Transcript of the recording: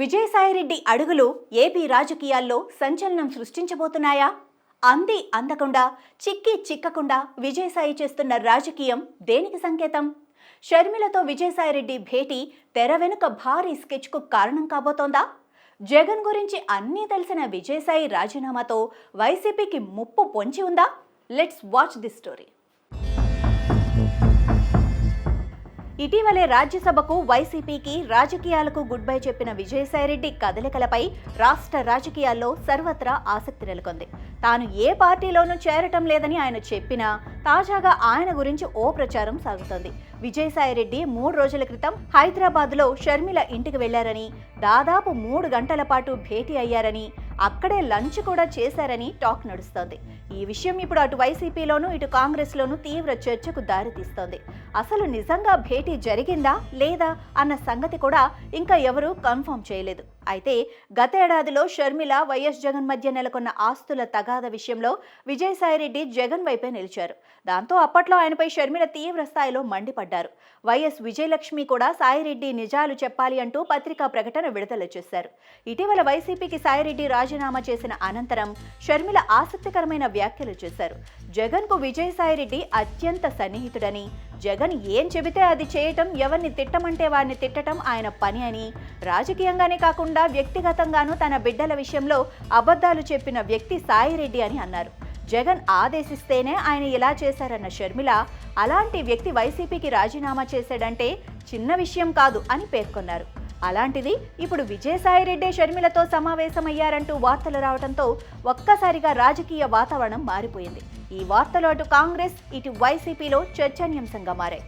విజయసాయిరెడ్డి అడుగులు ఏపీ రాజకీయాల్లో సంచలనం సృష్టించబోతున్నాయా? అంది అందకుండా, చిక్కి చిక్కకుండా విజయసాయి చేస్తున్న రాజకీయం దేనికి సంకేతం? షర్మిలతో విజయసాయిరెడ్డి భేటీ తెర వెనుక భారీ స్కెచ్కు కారణం కాబోతోందా? జగన్ గురించి అన్నీ తెలిసిన విజయసాయి రాజీనామాతో వైసీపీకి ముప్పు పొంచి ఉందా? Let's watch this story. ఇటీవలే రాజ్యసభకు వైసీపీకి రాజకీయాలకు గుడ్ బై చెప్పిన విజయసాయిరెడ్డి కదలికలపై రాష్ట్ర రాజకీయాల్లో సర్వత్రా ఆసక్తి నెలకొంది. తాను ఏ పార్టీలోనూ చేరటం లేదని ఆయన చెప్పినా తాజాగా ఆయన గురించి ఓ ప్రచారం సాగుతోంది. విజయసాయిరెడ్డి 3 రోజుల క్రితం హైదరాబాద్లో షర్మిల ఇంటికి వెళ్లారని, దాదాపు 3 గంటల పాటు భేటీ అయ్యారని, అక్కడే లంచ్ కూడా చేశారని టాక్ నడుస్తోంది. ఈ విషయం ఇప్పుడు అటు వైసీపీలోనూ ఇటు కాంగ్రెస్లోనూ తీవ్ర చర్చకు దారితీస్తోంది. అసలు నిజంగా భేటీ జరిగిందా లేదా అన్న సంగతి కూడా ఇంకా ఎవరూ కన్ఫర్మ్ చేయలేదు. అయితే గతేడాదిలో షర్మిల, వైఎస్ జగన్ మధ్య నెలకొన్న ఆస్తుల తగాద విషయంలో విజయసాయిరెడ్డి జగన్ వైపే నిలిచారు. దాంతో అప్పట్లో ఆయనపై షర్మిల తీవ్ర స్థాయిలో మండిపడ్డారు. వైఎస్ విజయలక్ష్మి కూడా సాయిరెడ్డి నిజాలు చెప్పాలి అంటూ పత్రికా ప్రకటన విడుదల చేశారు. ఇటీవల వైసీపీకి సాయిరెడ్డి రాజీనామా చేసిన అనంతరం షర్మిల ఆసక్తికరమైన వ్యాఖ్యలు చేశారు. జగన్కు విజయసాయిరెడ్డి అత్యంత సన్నిహితుడని, జగన్ ఏం చెబితే అది చేయటం, ఎవరిని తిట్టమంటే వారిని తిట్టడం ఆయన పని అని, రాజకీయంగానే కాకుండా వ్యక్తిగతంగానూ తన బిడ్డల విషయంలో అబద్ధాలు చెప్పిన వ్యక్తి సాయిరెడ్డి అని అన్నారు. జగన్ ఆదేశిస్తేనే ఆయన ఇలా చేశారన్న షర్మిల, అలాంటి వ్యక్తి వైసీపీకి రాజీనామా చేశాడంటే చిన్న విషయం కాదు అని పేర్కొన్నారు. అలాంటిది ఇప్పుడు విజయసాయిరెడ్డి షర్మిలతో సమావేశమయ్యారంటూ వార్తలు రావడంతో ఒక్కసారిగా రాజకీయ వాతావరణం మారిపోయింది. ఈ వార్తలు అటు కాంగ్రెస్ ఇటు వైసీపీలో చర్చనీయాంశంగా మారాయి.